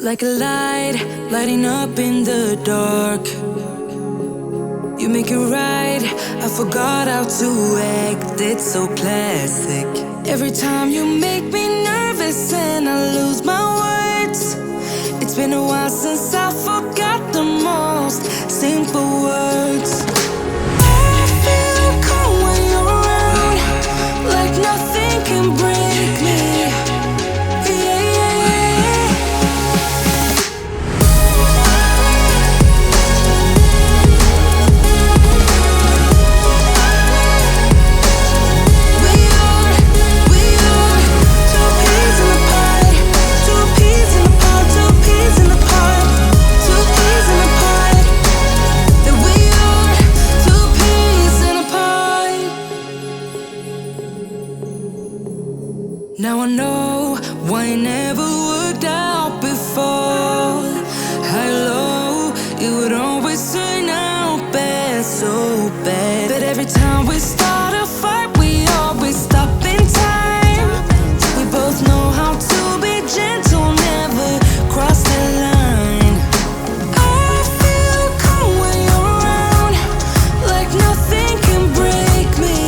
Like a light, lighting up in the dark. You make it right, I forgot how to act. It's so classic. Every time you make me nervous and I lose my words. It's been a while since I forgot the most simple words. I feel calm when you're around, like nothing can break me. Now I know why it never worked out before. High low, it would always turn out bad, so bad. But every time we start a fight, we always stop in time. We both know how to be gentle, never cross the line. I feel calm when you're around, like nothing can break me.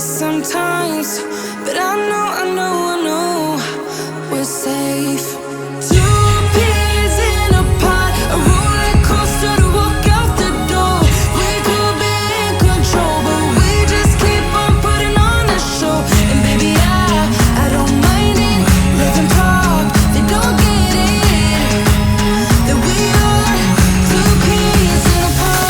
Sometimes, but I know we're safe. Two peas in a pod, a roller coaster to walk out the door. We could be in control, but we just keep on putting on a show. And baby, I don't mind it. Let them talk, they don't get it. That we are two peas in a pod.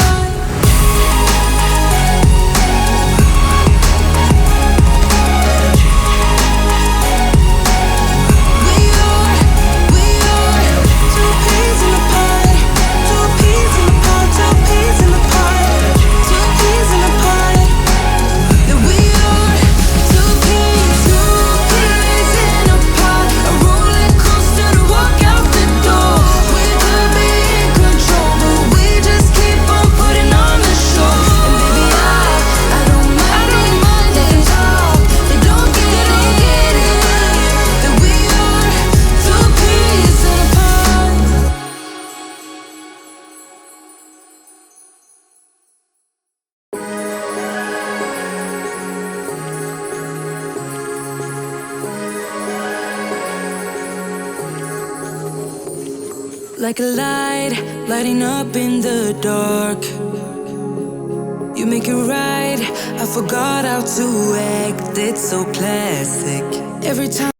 Like a light, lighting up in the dark. You make it right, I forgot how to act. It's so classic. Every time